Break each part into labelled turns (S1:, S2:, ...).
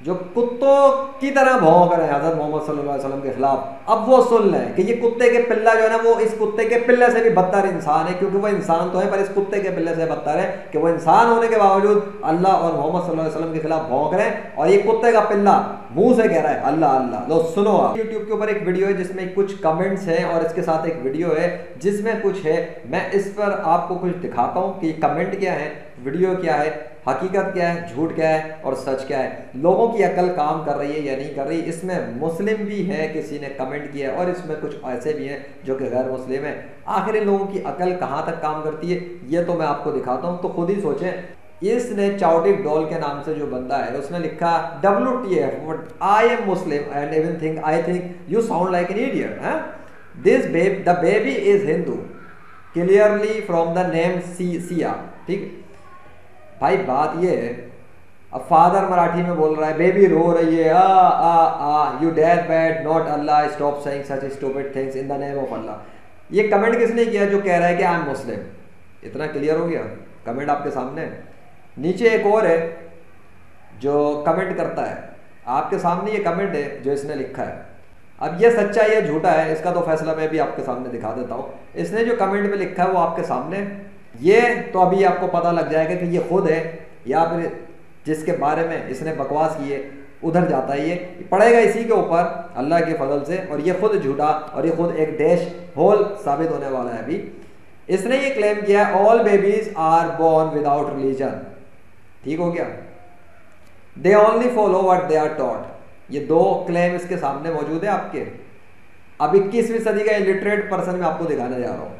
S1: जो कुत्तों की तरह भौंक रहे हैं हज़रत मोहम्मद सल्लल्लाहु अलैहि वसल्लम के खिलाफ, अब वो सुन लें कि ये कुत्ते के पिल्ला जो है ना, वो इस कुत्ते के पिल्ले से भी बदतर इंसान है, क्योंकि वो इंसान तो है पर इस कुत्ते के पिल्ले से बदतर है कि वो इंसान होने के बावजूद अल्लाह और मोहम्मद सल्लल्लाहु अलैहि वसल्लम के खिलाफ भौंक रहे हैं, और ये कुत्ते का पिल्ला मुंह से कह रहा है अल्लाह अल्लाह। लो सुनो, आप यूट्यूब के ऊपर एक वीडियो है जिसमें कुछ कमेंट्स हैं और इसके साथ एक वीडियो है जिसमें कुछ है। मैं इस पर आपको कुछ दिखाता हूँ कि कमेंट क्या है, वीडियो क्या है, हकीकत क्या है, झूठ क्या है और सच क्या है, लोगों की अकल काम कर रही है या नहीं कर रही। इसमें मुस्लिम भी है, किसी ने कमेंट किया, और इसमें कुछ ऐसे भी हैं जो कि गैर मुस्लिम है। आखिर इन लोगों की अकल कहाँ तक काम करती है ये तो मैं आपको दिखाता हूँ, तो खुद ही सोचें। इसने चाउटिक डॉल के नाम से जो बंदा है उसने लिखा WTF, I am Muslim and even think I think you sound like an idiot. This the baby is Hindu clearly from the name Siya. ठीक भाई, बात ये है, अब फादर मराठी में बोल रहा है, बेबी रो रही है, are you dead bad not अल्लाह stop saying such stupid things in the name of अल्लाह। ये कमेंट किसने किया जो कह रहा है कि आई एम मुस्लिम? इतना क्लियर हो गया, कमेंट आपके सामने है। नीचे एक और है जो कमेंट करता है, आपके सामने ये कमेंट है जो इसने लिखा है। अब ये सच्चा है या झूठा है इसका तो फैसला मैं भी आपके सामने दिखा देता हूँ। इसने जो कमेंट में लिखा है वो आपके सामने, ये तो अभी आपको पता लग जाएगा कि ये खुद है या फिर जिसके बारे में इसने बकवास की है उधर जाता है। ये पड़ेगा इसी के ऊपर अल्लाह के फजल से, और ये खुद झूठा और ये खुद एक डैश होल साबित होने वाला है। अभी इसने ये क्लेम किया है all babies are born without religion. ठीक हो गया, they only follow what they are taught. ये दो क्लेम इसके सामने मौजूद है आपके। अब 21वीं सदी का इलिटरेट पर्सन मैं आपको दिखाने जा रहा हूँ।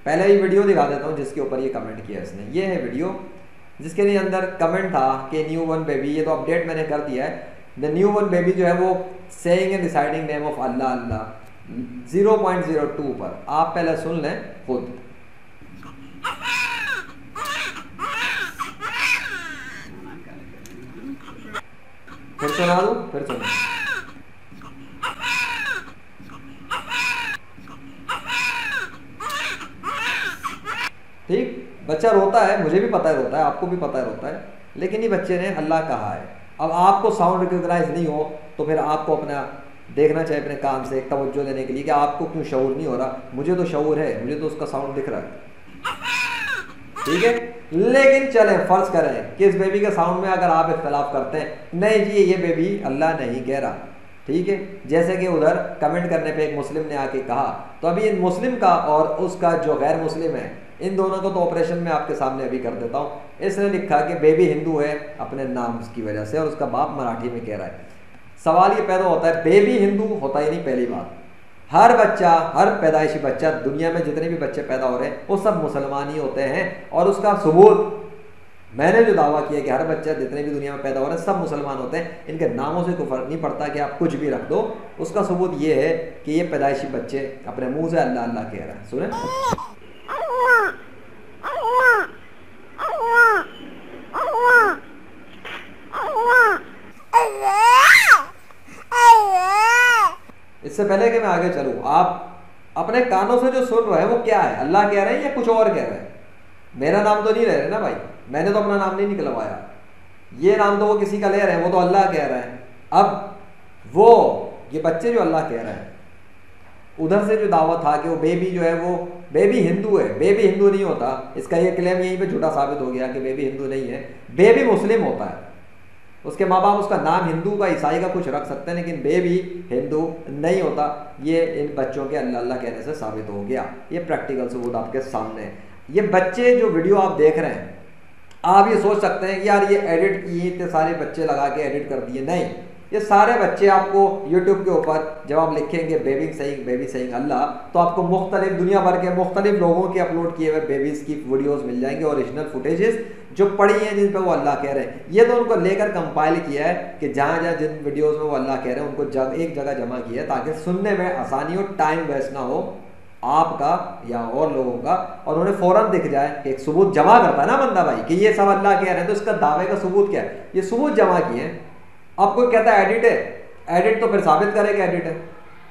S1: पहले ही वीडियो दिखा देता हूँ जिसके ऊपर ये कमेंट किया इसने। ये है वीडियो जिसके लिए अंदर कमेंट था कि न्यू बॉर्न बेबी, ये तो अपडेट मैंने कर दिया है, द न्यू बॉर्न बेबी जो है वो saying and reciting name of अल्लाह अल्लाह 0.02 पर। आप पहले सुन लें खुद। फिर सुना दूं, फिर सुना। ठीक, बच्चा रोता है, मुझे भी पता है रोता है, आपको भी पता है रोता है, लेकिन ये बच्चे ने अल्लाह कहा है। अब आपको साउंड रिकॉग्नाइज नहीं हो तो फिर आपको अपना देखना चाहिए अपने काम से तवज्जो लेने के लिए कि आपको क्यों शऊर नहीं हो रहा। मुझे तो शऊर है, मुझे तो उसका साउंड दिख रहा है। ठीक है, लेकिन चले फर्ज करें कि इस बेबी के साउंड में अगर आप इख्तलाफ करते हैं, नहीं जी ये बेबी अल्लाह नहीं कह रहा। ठीक है, जैसे कि उधर कमेंट करने पे एक मुस्लिम ने आके कहा, तो अभी इन मुस्लिम का और उसका जो गैर मुस्लिम है इन दोनों को तो ऑपरेशन में आपके सामने अभी कर देता हूँ। इसने लिखा कि बेबी हिंदू है अपने नाम की वजह से, और उसका बाप मराठी में कह रहा है। सवाल ये पैदा होता है, बेबी हिंदू होता ही नहीं। पहली बात, हर बच्चा, हर पैदाइशी बच्चा, दुनिया में जितने भी बच्चे पैदा हो रहे हैं वो सब मुसलमान ही होते हैं। और उसका सबूत मैंने जो दावा किया कि हर बच्चा जितने भी दुनिया में पैदा हो रहे हैं सब मुसलमान होते हैं, इनके नामों से कोई फर्क नहीं पड़ता कि आप कुछ भी रख दो। उसका सबूत ये है कि ये पैदाइशी बच्चे अपने मुंह से अल्लाह अल्लाह कह रहे हैं। सुने, इससे पहले कि मैं आगे चलूं, आप अपने कानों से जो सुन रहे हैं वो क्या है, अल्लाह कह रहे हैं या कुछ और कह रहे हैं? मेरा नाम तो नहीं ले रहे ना भाई, मैंने तो अपना नाम नहीं निकलवाया, ये नाम तो वो किसी का ले रहे हैं, वो तो अल्लाह कह रहे हैं। अब वो ये बच्चे जो अल्लाह कह रहे हैं, उधर से जो दावा था कि वो बेबी जो है वो बेबी हिंदू है, बेबी हिंदू नहीं होता। इसका ये क्लेम यहीं पे झूठा साबित हो गया कि बेबी हिंदू नहीं है, बेबी मुस्लिम होता है। उसके माँ बाप उसका नाम हिंदू का ईसाई का कुछ रख सकते हैं, लेकिन बेबी हिंदू नहीं होता। ये इन बच्चों के अल्लाह अल्लाह कहने से साबित हो गया। ये प्रैक्टिकल सबूत आपके सामने है। ये बच्चे जो वीडियो आप देख रहे हैं, आप ये सोच सकते हैं कि यार ये एडिट किए, इतने सारे बच्चे लगा के एडिट कर दिए। नहीं, ये सारे बच्चे आपको यूट्यूब के ऊपर जब आप लिखेंगे बेबी सईंग अल्लाह, तो आपको मुख्तलिफ दुनिया भर के मुख्तलिफ लोगों के अपलोड किए हुए बेबीज़ की वीडियोस मिल जाएंगे, ओरिजिनल फुटेजेस जो पड़ी हैं जिन पे वो अल्लाह कह रहे हैं। ये तो उनको लेकर कंपाइल किया है कि जहाँ जहाँ जिन वीडियोस में वो अल्लाह कह रहे हैं उनको एक जगह जमा किया है ताकि सुनने में आसानी हो, टाइम वेस्ट ना हो आपका या और लोगों का, और उन्हें फौरन दिख जाए कि एक सबूत जमा करता है ना बंदा भाई कि ये सब अल्लाह कह रहे हैं, तो इसका दावे का सबूत क्या है? ये सबूत जमा किए हैं। अब कोई कहता है एडिट है, एडिट तो फिर साबित करेगा एडिट है।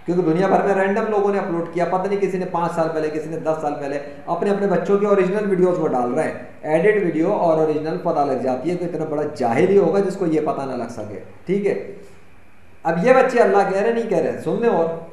S1: क्योंकि दुनिया भर में रैंडम लोगों ने अपलोड किया, पता नहीं किसी ने 5 साल पहले, किसी ने 10 साल पहले अपने अपने बच्चों के ओरिजिनल वीडियोस वो डाल रहे हैं। एडिट वीडियो और ओरिजिनल पता लग जाती है, तो इतना बड़ा जाहिल ही होगा जिसको ये पता ना लग सके। ठीक है, अब ये बच्चे अल्लाह कह रहे नहीं कह रहे, सुन ले। और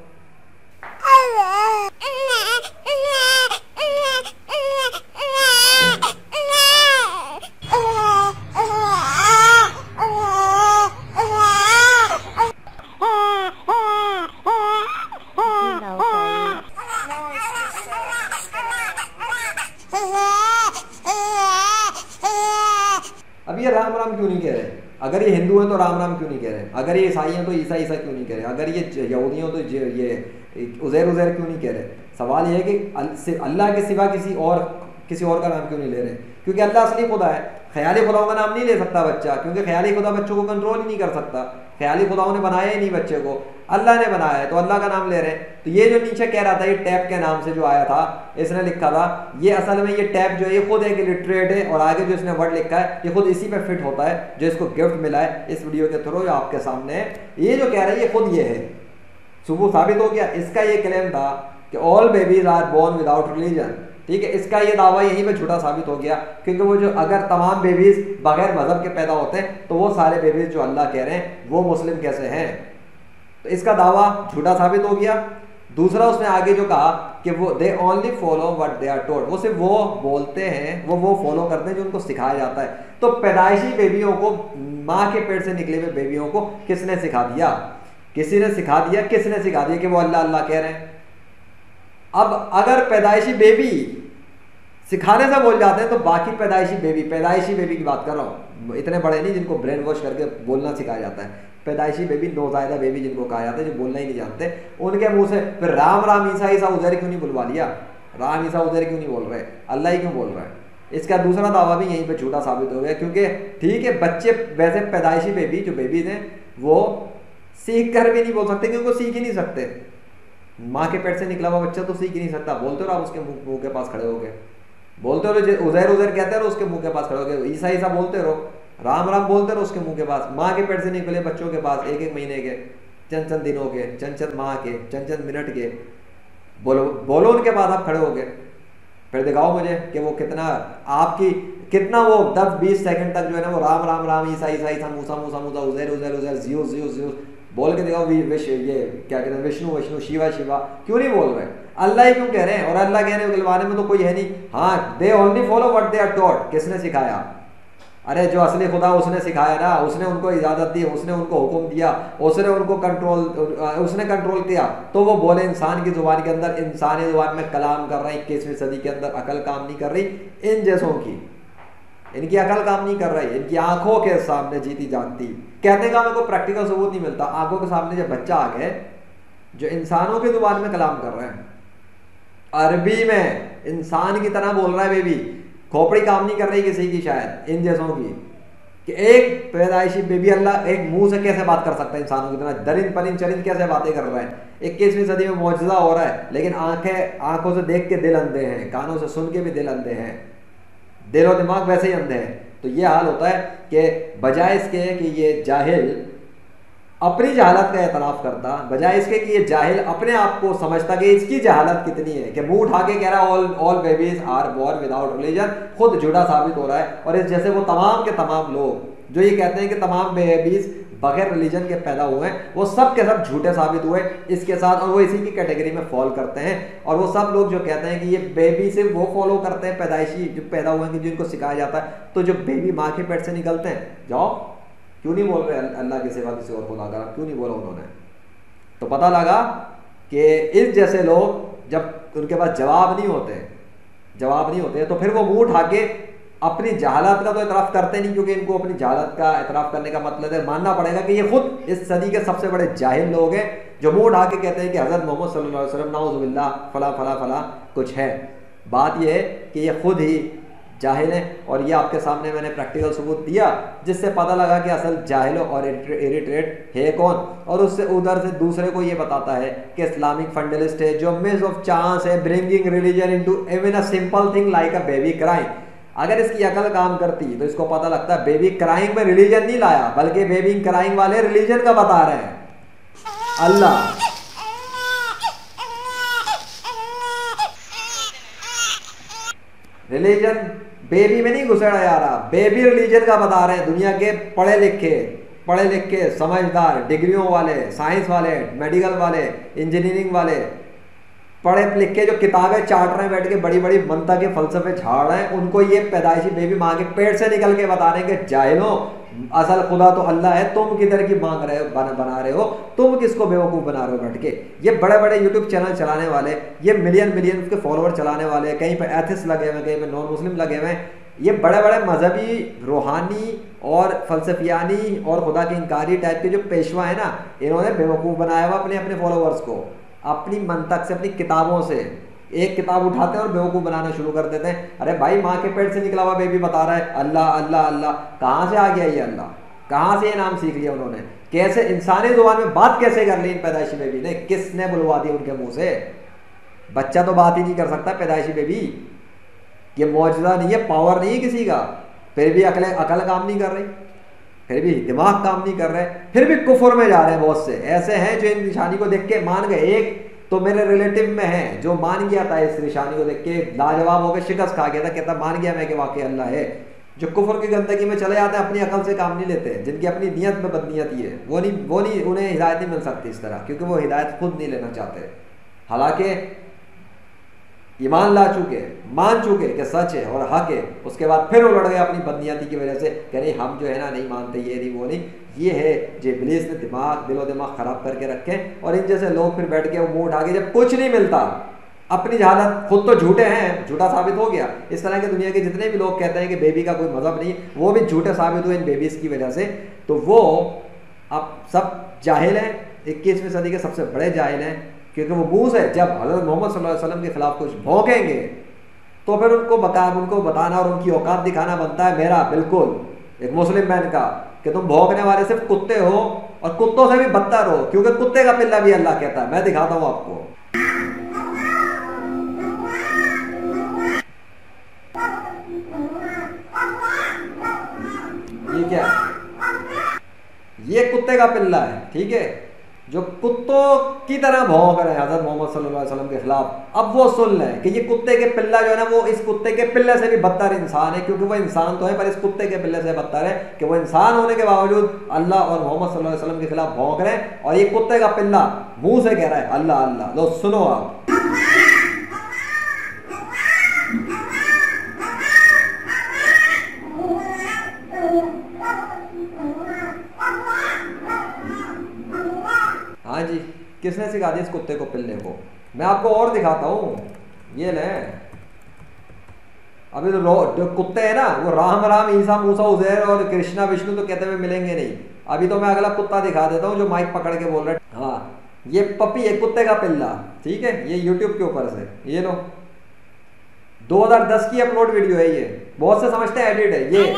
S1: अब ये राम राम क्यों नहीं कह रहे? अगर ये हिंदू हैं तो राम राम क्यों नहीं कह रहे? अगर ये ईसाई हैं तो ईसा ईसा क्यों नहीं कह रहे? अगर ये यहूदी हैं तो ये उज़ैर उज़ैर क्यों नहीं कह रहे? सवाल ये है कि अल्लाह के सिवा किसी और का नाम क्यों नहीं ले रहे? क्योंकि अल्लाह असली खुदा है। ख्याली खुदाओं का नाम नहीं ले सकता बच्चा, क्योंकि ख्याली खुदा बच्चों को कंट्रोल ही नहीं कर सकता। ख्याली खुदाओं ने बनाया ही नहीं बच्चे को, अल्लाह ने बनाया है, तो अल्लाह का नाम ले रहे हैं। तो ये जो नीचे कह रहा था, ये टैप के नाम से जो आया था, इसने लिखा था, ये असल में ये टैप जो है ये खुद एक इलिटरेट है, और आगे जो इसने वर्ड लिखा है ये खुद इसी पे फिट होता है जो इसको गिफ्ट मिला है इस वीडियो के थ्रू, आपके सामने है। ये जो कह रहा है ये खुद ये है, सुबह साबित हो गया। इसका ये क्लेम था कि all babies are born without religion. ठीक है, इसका ये दावा यहीं पे झूठा साबित हो गया, क्योंकि वो जो अगर तमाम बेबीज बगैर मजहब के पैदा होते हैं तो वो सारे बेबीज जो अल्लाह कह रहे हैं वो मुस्लिम कैसे हैं? तो इसका दावा झूठा साबित हो गया। दूसरा, उसने आगे जो कहा कि वो they only follow what they are told, वो सिर्फ वो बोलते हैं, वो फॉलो करते हैं जो उनको सिखाया जाता है। तो पैदाइशी बेबियों को, माँ के पेट से निकले हुए बेबियों को किसने सिखा दिया? किसी ने सिखा दिया। किसने सिखा दिया कि वो अल्लाह अल्लाह कह रहे हैं? अब अगर पैदाइशी बेबी सिखाने से बोल जाते हैं तो बाकी पैदाइशी बेबी की बात कर रहा हूँ, इतने बड़े नहीं जिनको ब्रेन वॉश करके बोलना सिखाया जाता है। पैदाइशी बेबी, नौज़ायदा बेबी जिनको कहा जाता है, जो बोलना ही नहीं जानते, उनके मुंह से फिर राम राम ईसा ईसा उज़ैर क्यों नहीं बुलवा लिया? राम ईसा उज़ैर क्यों नहीं बोल रहे? अल्लाह ही क्यों बोल रहा है? इसका दूसरा दावा भी यहीं पे झूठा साबित हो गया, क्योंकि ठीक है बच्चे वैसे पैदाइशी बेबी जो बेबीज हैं वो सीख कर भी नहीं बोल सकते, क्योंकि वो सीख ही नहीं सकते। माँ के पेट से निकला हुआ बच्चा तो सीख ही नहीं सकता। बोलते रहो आप उसके मुंह के पास खड़े हो गए, बोलते रहो उज़ैर उज़ैर कहते रहो उसके मुंह के पास खड़े हो गए, ईसा ईसा बोलते रहो, राम राम बोलते रहो उसके मुंह के पास। माँ के पेट से निकले बच्चों के पास 1-1 महीने के, चंद दिनों के, चंद माह के, चंद मिनट के, बोलो उनके बाद आप खड़े हो गए। फिर दिखाओ मुझे कि वो कितना वो 10-20 सेकंड तक जो है ना वो राम राम राम ईसा ईसा ईसा मूसा मूसा मूसा उज़ैर उज़ैर उज़ैर ज़्यूस ज़्यूस ज़्यूस बोल के दिखाओ। ये क्या कहते हैं, विष्णु विष्णु शिवा शिवा क्यों नहीं बोल रहे? अल्लाह ही क्यों कह रहे हैं? और अल्लाह कह रहे हैं गिलवाने में तो कोई है नहीं। हाँ, they only follow what they are taught. किसने सिखाया? अरे जो असली खुदा उसने सिखाया ना, उसने उनको इजाज़त दी, उसने उनको हुक्म दिया, उसने उनको कंट्रोल किया, तो वो बोले इंसान की ज़ुबान के अंदर, इंसानी ज़ुबान में कलाम कर रहे हैं। 21वीं सदी के अंदर अकल काम नहीं कर रही इन जैसों की, इनकी अकल काम नहीं कर रही, इनकी आंखों के सामने जीती जागती। कहने का मेरे को प्रैक्टिकल सबूत नहीं मिलता। आंखों के सामने जब बच्चा आ गए जो इंसानों की ज़ुबान में कलाम कर रहे हैं, अरबी में इंसान की तरह बोल रहा है बेबी, खोपड़ी काम नहीं कर रही किसी की, शायद इन जैसों की, कि एक पैदाइशी बेबी अल्लाह एक मुंह से कैसे बात कर सकता है इंसानों की तरह, दरिंद परिंद चरिंद कैसे बातें कर रहा है। 21वीं सदी में मौजूदा हो रहा है, लेकिन आंखों से देख के दिल अंधे हैं, कानों से सुन के भी दिल अंधे हैं, दिल और दिमाग वैसे ही अंधे हैं। तो ये हाल होता है कि बजाय इसके कि ये जाहिल अपनी जहालत का एतराफ़ करता, बजाय इसके कि ये जाहिल अपने आप को समझता कि इसकी जहालत कितनी है, कि मुंह उठा के कह रहा है all babies are born without religion, खुद झूठा साबित हो रहा है। और इस जैसे वो तमाम के तमाम लोग जो ये कहते हैं कि तमाम बेबीज बगैर रिलीजन के पैदा हुए हैं, वो सब के सब झूठे साबित हुए इसके साथ, और वो इसी की कैटेगरी में फॉल करते हैं। और वो सब लोग जो कहते हैं कि ये बेबी से वो फॉलो करते हैं पैदाइशी जो पैदा हुए हैं, जिनको सिखाया जाता है। तो जो बेबी माँ के पेट से निकलते हैं, जाओ क्यों नहीं बोल रहे अल्लाह के सिवा किसी और खुदा का, क्यों नहीं बोला उन्होंने? तो पता लगा कि इस जैसे लोग जब उनके पास जवाब नहीं होते तो फिर वो मुंह उठा के अपनी जहालत का तो इतराफ़ करते नहीं, क्योंकि इनको अपनी जहालत का इतराफ़ करने का मतलब है मानना पड़ेगा कि ये खुद इस सदी के सबसे बड़े जाहिल लोग हैं, जो मुंह उठा के कहते हैं कि हज़रत मोहम्मद सल्लल्लाहु अलैहि वसल्लम नाउज़ुबिल्लाह फला फला फला कुछ है। बात यह है कि ये खुद ही जाहिल है, और ये आपके सामने मैंने प्रैक्टिकल सबूत दिया, जिससे पता लगा कि असल जाहिल और इरिटेट है कौन। और उससे उधर से दूसरे को ये बताता है कि इस्लामिक फंडलिस्ट है, जो मिस ऑफ चांस है bringing religion into even a simple thing like a baby crying. अगर इसकी अकल काम करती तो इसको पता लगता है बेबी क्राइंग में रिलीजन नहीं लाया, बल्कि बेबी क्राइंग वाले रिलीजन का बता रहे हैं। अल्लाह रिलीजन बेबी में नहीं घुसेड़ा जा रहा, बेबी रिलीजन का बता रहे हैं। दुनिया के पढ़े लिखे समझदार, डिग्रियों वाले, साइंस वाले, मेडिकल वाले, इंजीनियरिंग वाले, पढ़े लिखे जो किताबें चाट रहे हैं बैठ के, बड़ी बड़ी मनता के फलसफे झाड़ रहे हैं, उनको ये पैदाइशी बेबी माँ के पेट से निकल के बता रहे हैं कि जाहिलो, असल खुदा तो अल्लाह है, तुम किधर की मांग रहे हो, बना रहे हो, तुम किसको बेवकूफ़ बना रहे हो बैठ के। ये बड़े बड़े यूट्यूब चैनल चलाने वाले, ये मिलियन मिलियन के फॉलोअर चलाने वाले, कहीं पे एथिस्ट लगे हुए, कहीं पे नॉन मुस्लिम लगे हुए हैं, ये बड़े बड़े मजहबी, रूहानी और फलसफियानी और खुदा की इंकारी टाइप के जो पेशवा है ना, इन्होंने बेवकूफ़ बनाया हुआ अपने अपने फॉलोअर्स को, अपनी मंतक से, अपनी किताबों से। एक किताब उठाते हैं और बेवकूफ़ बनाना शुरू कर देते हैं। अरे भाई, माँ के पेट से निकला हुआ बेबी बता रहा है अल्लाह अल्लाह अल्लाह, कहाँ से आ गया ये अल्लाह? कहाँ से ये नाम सीख लिया उन्होंने? कैसे इंसानी जुबान में बात कैसे कर ली इन पैदाइशी बेबी ने? किसने बुलवा दी उनके मुंह से? बच्चा तो बात ही नहीं कर सकता, पैदाइशी बेबी। ये मौजूदा नहीं है, पावर नहीं है किसी का, फिर भी अकल काम नहीं कर रही, फिर भी दिमाग काम नहीं कर रहे, फिर भी कुफर में जा रहे हैं। बहुत से ऐसे हैं जो इन निशानी को देख के मान गए। एक तो मेरे रिलेटिव में है जो मान गया था, इस निशानी को देख के लाजवाब होकर शिकस्त खा गया था, कहता मान गया मैं कि वाकई अल्लाह है। जो कुफर की गंदगी में चले जाते हैं, अपनी अकल से काम नहीं लेते, जिनकी अपनी नियत में बदनीयती है, वो नहीं उन्हें हिदायत नहीं मिल सकती इस तरह, क्योंकि वो हिदायत खुद नहीं लेना चाहते। हालांकि ईमान ला चुके, मान चुके कि सच है और हक है, उसके बाद फिर वो लड़ गए अपनी बदनीयती की वजह से, कह रहे हम जो है ना नहीं मानते, ये नहीं वो नहीं। ये है जो इब्लीस ने दिलो दिमाग खराब करके रखे। और इन जैसे लोग फिर बैठ के वो मुंह उठा के, जब कुछ नहीं मिलता, अपनी जहालत, खुद तो झूठे हैं, झूठा साबित हो गया। इस तरह के दुनिया के जितने भी लोग कहते हैं कि बेबी का कोई मजहब नहीं, वो भी झूठे साबित हुए इन बेबीज की वजह से। तो वो अब सब जाहिल हैं, 21वीं सदी के सबसे बड़े जाहिल हैं, क्योंकि वो मुंह से जब हज़रत मोहम्मद सल्लल्लाहु अलैहि वसल्लम के खिलाफ कुछ भौंकेंगे तो फिर उनको बताना और उनकी औकात दिखाना बनता है मेरा, बिल्कुल एक मुस्लिम मैन का, कि तुम भौंकने वाले सिर्फ कुत्ते हो और कुत्तों से भी बदतर हो, क्योंकि कुत्ते का पिल्ला भी अल्लाह कहता है। मैं दिखाता हूँ आपको। ये क्या है? ये कुत्ते का पिल्ला है, ठीक है, जो कुत्तों की तरह भौंक रहे हैं हज़रत मोहम्मद सल्लल्लाहु अलैहि वसल्लम के खिलाफ। अब वो सुन लें कि ये कुत्ते के पिल्ला जो है ना, वो इस कुत्ते के पिल्ले से भी बदतर इंसान है, क्योंकि वो इंसान तो है पर इस कुत्ते के पिल्ले से बदतर है कि वो इंसान होने के बावजूद अल्लाह और मोहम्मद सल्लल्लाहु अलैहि वसल्लम के खिलाफ भौंक रहे हैं, और ये कुत्ते का पिल्ला मुंह से कह रहा है अल्लाह अल्लाह। लो सुनो आप। हाँ जी, किसने सिखा दिया इस कुत्ते को पिल्ले को? मैं आपको और दिखाता हूँ, ये ले। अभी तो जो कुत्ते हैं ना, वो राम राम, ईसा मूसा उज़ैर और कृष्णा विष्णु तो कहते हुए मिलेंगे नहीं। अभी तो मैं अगला कुत्ता दिखा देता हूँ जो माइक पकड़ के बोल रहा है। हाँ, ये पपी है, कुत्ते का पिल्ला, ठीक है, ये यूट्यूब के ऊपर से, ये लो, 2010 की अपलोड वीडियो है ये। बहुत से समझते हैं एडिट है, ये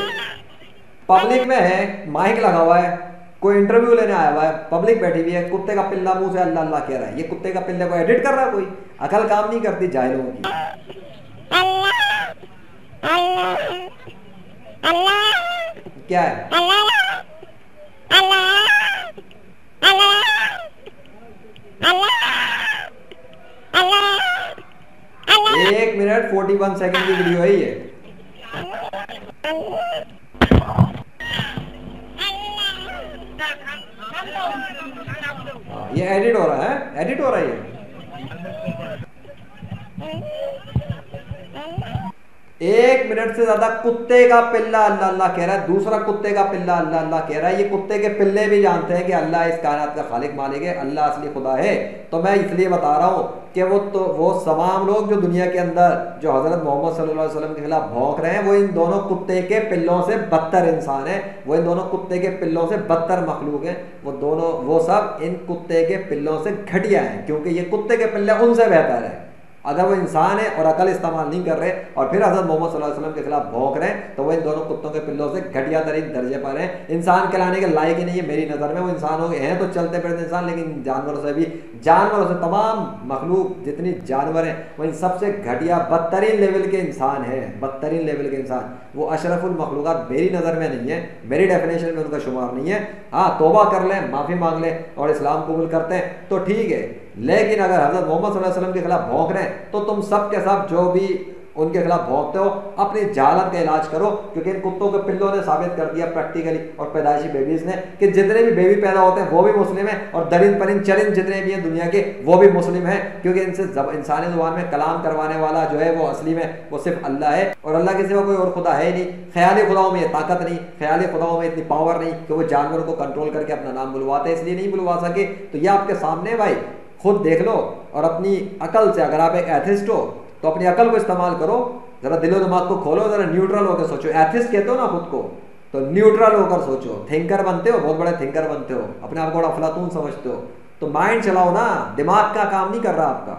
S1: पब्लिक में है, माइक लगा हुआ है, कोई इंटरव्यू लेने आया हुआ है, पब्लिक बैठी हुई है, कुत्ते का पिल्ला मुंह से अल्लाह अल्लाह कह रहा है। ये कुत्ते का पिल्ले को एडिट कर रहा है कोई? अकल काम नहीं करती जाहिलों की। क्या है? 1 मिनट 41 सेकंड की वीडियो है ये। ये एडिट हो रहा है, एडिट हो रहा है ये। 1 मिनट से ज्यादा कुत्ते का पिल्ला अल्लाह अल्लाह कह रहा है, दूसरा कुत्ते का पिल्ला अल्लाह अल्लाह कह रहा है। ये कुत्ते के पिल्ले भी जानते हैं कि अल्लाह इस कायनात का खालिक मालिक है, अल्लाह असली खुदा है। तो मैं इसलिए बता रहा हूँ कि वो तमाम लोग जो दुनिया के अंदर जो हज़रत मोहम्मद सल्लल्लाहु अलैहि वसल्लम के खिलाफ भौंक रहे हैं, वो इन दोनों कुत्ते के पिल्लों से बदतर इंसान है, वो इन दोनों कुत्ते के पिल्लों से बदतर मखलूक है। वो सब इन कुत्ते के पिल्लों से घटिया हैं, क्योंकि ये कुत्ते के पिल्ले उनसे बेहतर है। अगर वो इंसान है और अकल इस्तेमाल नहीं कर रहे और फिर हज़रत मोहम्मद सल्लल्लाहु अलैहि वसल्लम के खिलाफ भौंक रहे हैं, तो वो इन दोनों कुत्तों के पिल्लों से घटिया तरीन दर्जे पर हैं। इंसान कहलाने के लायक ही नहीं है मेरी नज़र में। वो इंसान हो गए हैं तो चलते फिरते इंसान, लेकिन जानवरों से तमाम मखलूक जितनी जानवर हैं, वो इन सबसे घटिया बदतरीन लेवल के इंसान हैं, बदतरीन लेवल के इंसान। वो अशरफुल मखलूक़ात मेरी नज़र में नहीं है, मेरी डेफिनेशन में उनका शुमार नहीं है। हाँ, तौबा कर लें, माफ़ी मांग लें और इस्लाम कबूल करते हैं तो ठीक है, लेकिन अगर हज़रत मोहम्मद सल्लल्लाहु अलैहि वसल्लम के खिलाफ भौंक रहे हैं तो तुम सब के सब जो भी उनके खिलाफ भौंकते हो, अपनी जहालत का इलाज करो, क्योंकि इन कुत्तों के पिल्लों ने साबित कर दिया प्रैक्टिकली और पैदाइशी बेबीज ने कि जितने भी बेबी पैदा होते हैं वो भी मुस्लिम है, और दरिंद परिंद चरिंद जितने भी हैं दुनिया के वो भी मुस्लिम है, क्योंकि इनसे इंसानी जुबान में कलाम करवाने वाला जो है वो असली में वो सिर्फ अल्लाह है, और अल्लाह के सिवा कोई और खुदा है ही नहीं। ख्याली खुदाओं में ये ताकत नहीं, ख्याली खुदाओं में इतनी पावर नहीं कि वो जानवरों को कंट्रोल करके अपना नाम बुलवाते, इसलिए नहीं बुलवा सके। तो ये आपके सामने भाई, खुद देख लो और अपनी अकल से, अगर आप एक एथिस्ट हो तो अपनी अकल को इस्तेमाल करो, जरा दिलो दिमाग को खोलो, जरा न्यूट्रल होकर सोचो। एथिस्ट कहते हो ना खुद को, तो न्यूट्रल होकर सोचो। थिंकर बनते हो, बहुत बड़े थिंकर बनते हो, अपने आप को बड़ा अफलातून समझते हो, तो माइंड चलाओ ना, दिमाग का काम नहीं कर रहा आपका।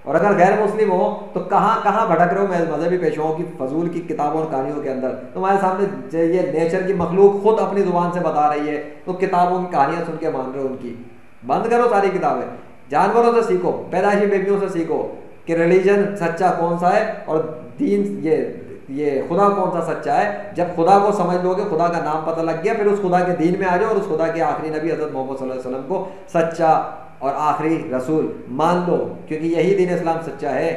S1: और अगर गैर मुस्लिम हो तो कहाँ कहाँ भटक रहे हो मजहबी पेशवाओं की फजूल की किताबों और कहानियों के अंदर। तुम्हारे सामने ये नेचर की मखलूक खुद अपनी जुबान से बता रही है, तो किताबों की कहानियां सुन के मान रहे हो उनकी। बंद करो सारी किताबें, जानवरों से सीखो, पैदाइशी बेबियों से सीखो कि रिलीजन सच्चा कौन सा है और दीन ये खुदा कौन सा सच्चा है। जब खुदा को समझ लोगे, खुदा का नाम पता लग गया, फिर उस खुदा के दीन में आ जाओ और उस खुदा के आखिरी नबी हज़रत मोहम्मद सल्लल्लाहु अलैहि वसल्लम को सच्चा और आखिरी रसूल मान लो, क्योंकि यही दीन इस्लाम सच्चा है।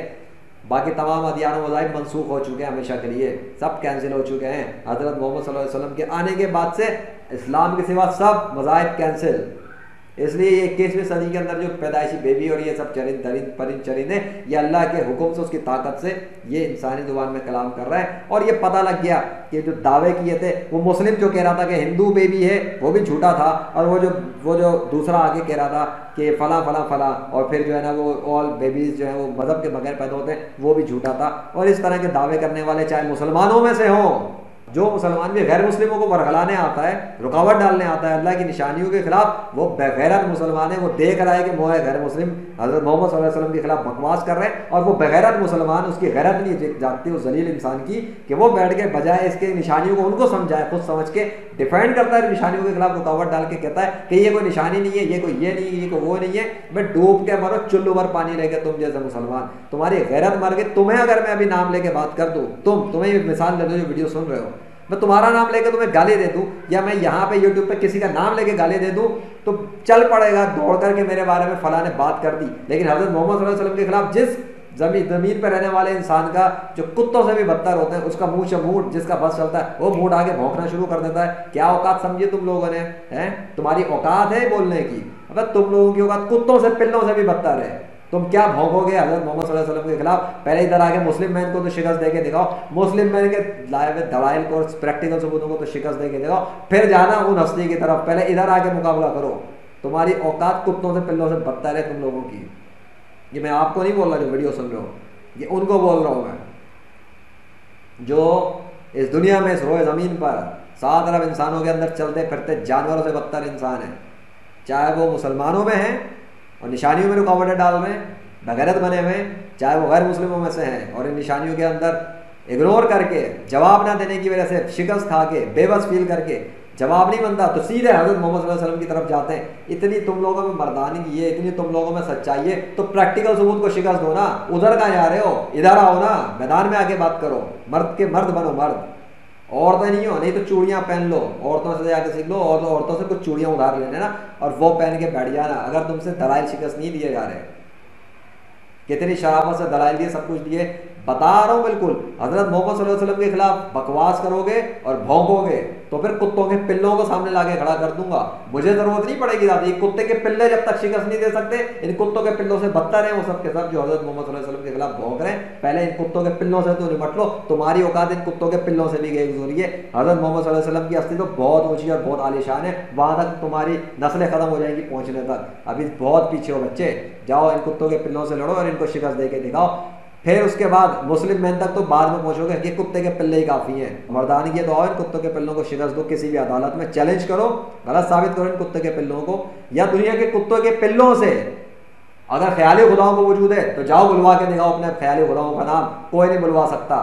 S1: बाकी तमाम अदियान मज़ाहिब मनसूख हो चुके हैं हमेशा के लिए, सब कैंसिल हो चुके हैं। हज़रत मोहम्मद सल्लल्लाहु अलैहि वसल्लम के आने के बाद से इस्लाम के सिवा सब मज़ाहिब कैंसिल। इसलिए ये 21वीं सदी के अंदर जो पैदाइशी बेबी और ये सब चरिंद दरिंद परिंद चरिंद है, ये अल्लाह के हुक्म से, उसकी ताकत से ये इंसानी जुबान में कलाम कर रहा है। और ये पता लग गया कि जो दावे किए थे, वो मुस्लिम जो कह रहा था कि हिंदू बेबी है वो भी झूठा था, और वो जो दूसरा आगे कह रहा था कि फला फला फला, और फिर जो है ना वो ऑल बेबीज जो है वो मजहब के बगैर पैदा होते हैं, वो भी झूठा था। और इस तरह के दावे करने वाले चाहे मुसलमानों में से हों, जो मुसलमान भी गैर मुस्लिमों को बरगलाने आता है, रुकावट डालने आता है अल्लाह की निशानियों के खिलाफ, वो बेगैरत मुसलमान है। वो देख रहा है कि मोह गैर मुस्लिम हज़रत मोहम्मद सल्लल्लाहु अलैहि वसल्लम के खिलाफ बकवास कर रहे हैं, और वो बेगैरत मुसलमान, उसकी गैरत नहीं जागती उस जलील इंसान की कि वो बैठ के बजाय इसके निशानियों को उनको समझाए, खुद समझ के डिफेंड करता है, निशानियों के खिलाफ रुकावट डाल के कहता है कि ये कोई निशानी नहीं है, ये कोई ये नहीं है, ये कोई वो नहीं है, मैं डूब के मरो चुल्लू भर पानी लेके, तुम जैसे मुसलमान, तुम्हारी गैरत मर गई। तुम्हें अगर मैं अभी नाम लेके बात कर दूँ, तुम्हें मिसाल दे दो जो वीडियो सुन रहे हो, मैं तुम्हारा नाम लेके तुम्हें गाली दे दूं, या मैं यहाँ पे यूट्यूब पे किसी का नाम लेके गाली दे दूं, तो चल पड़ेगा दौड़ करके मेरे बारे में फला ने बात कर दी। लेकिन हज़रत मोहम्मद सल्लल्लाहु अलैहि वसल्लम के खिलाफ जिस जमीन पर रहने वाले इंसान का जो कुत्तों से भी बदतर होते हैं, उसका मुंह शमूट जिसका बस चलता है, वो मुंह आगे भौंकना शुरू कर देता है। क्या औकात समझे तुम लोगों ने, हैं? तुम्हारी औकात है बोलने की? अब तुम लोगों की औकात कुत्तों से पिल्लों से भी बदतर है। तुम क्या भौंकोगे हज़रत मोहम्मद सल्लल्लाहु अलैहि वसल्लम के खिलाफ? पहले इधर आके मुस्लिम मैन को तो शिकस्त दे के दिखाओ, मुस्लिम मैन के लाए हुए दलाइल को और प्रैक्टिकल सबूतों को तो शिकस्त दे के दिखाओ, फिर जाना उन हस्ती की तरफ। पहले इधर आके मुकाबला करो। तुम्हारी औकात कुत्तों से पिल्लों से बदतर है तुम लोगों की। ये मैं आपको नहीं बोल रहा जो वीडियो सुन रहे हो, ये उनको बोल रहा हूँ मैं, जो इस दुनिया में, इस रोए ज़मीन पर 7 अरब इंसानों के अंदर चलते फिरते जानवरों से बदतर इंसान है। चाहे वो मुसलमानों में हैं और निशानियों में रुकावटें डाल रहे हैं, बगैरत बने हुए, चाहे वो गैर मुस्लिमों में से हैं और इन निशानियों के अंदर इग्नोर करके, जवाब ना देने की वजह से शिकस्त खा के, बेबस फील करके जवाब नहीं बनता, तो सीधे हज़रत मोहम्मद सल्लल्लाहु अलैहि वसल्लम की तरफ जाते हैं। इतनी तुम लोगों में मर्दानगी है, इतनी तुम लोगों में सच्चाई है, तो प्रैक्टिकल सबूत को शिकस्त दो ना। उधर कहाँ जा रहे हो? इधर आओ ना, मैदान में आके बात करो। मर्द के मर्द बनो, मर्द, औरतें नहीं हो, नहीं तो चूड़ियाँ पहन लो, औरतों से जाके सीख लो, और औरतों से कुछ चूड़ियाँ उधार ले लेना और वो पहन के बैठ जाना, अगर तुमसे दलाइल शिकस्त नहीं दिए जा रहे। कितनी शराफत से दलाइल दिए, सब कुछ दिए, बता रहा हूँ बिल्कुल। हज़रत मोहम्मद सल्लल्लाहु अलैहि वसल्लम के खिलाफ बकवास करोगे और भौंकोगे तो फिर कुत्तों के पिल्लों को सामने लाके खड़ा कर दूंगा। मुझे जरूरत नहीं पड़ेगी ज़्यादा, ये कुत्ते के पिल्ले जब तक शिकस्त नहीं दे सकते, इन कुत्तों के पिल्लों से बदतर है वो सब के सब जो हज़रत मोहम्मद सल्लल्लाहु अलैहि वसल्लम के खिलाफ भौंक रहे हैं। पहले इन कुत्तों के पिल्लों से तो निपट लो, तुम्हारी औकात इन कुत्तों के पिल्लों से भी गई गुजरी है। हज़रत मोहम्मद सल्लल्लाहु अलैहि वसल्लम की हस्ती तो बहुत ऊँची और बहुत आलीशान है, वहाँ तक तुम्हारी नस्लें ख़त्म हो जाएंगी पहुँचने तक। अभी बहुत पीछे हो बच्चे, जाओ इन कुत्तों के पिल्लों से लड़ो और इनको शिकस्त दे के दिखाओ। फिर उसके बाद मुस्लिम मैन तक तो बाद में पहुंचोगे कि कुत्ते के पिल्ले ही काफ़ी हैं। मर्दानगी तो आओ, इन कुत्तों के पिल्लों को शिकस्त दो, किसी भी अदालत में चैलेंज करो, गलत साबित करो इन कुत्ते के पिल्लों को, या दुनिया के कुत्तों के पिल्लों से अगर ख्याली खुदाओं को वजूद है तो जाओ बुलवा के दिखाओ अपने ख्याली खुदाओं का नाम, कोई नहीं बुलवा सकता।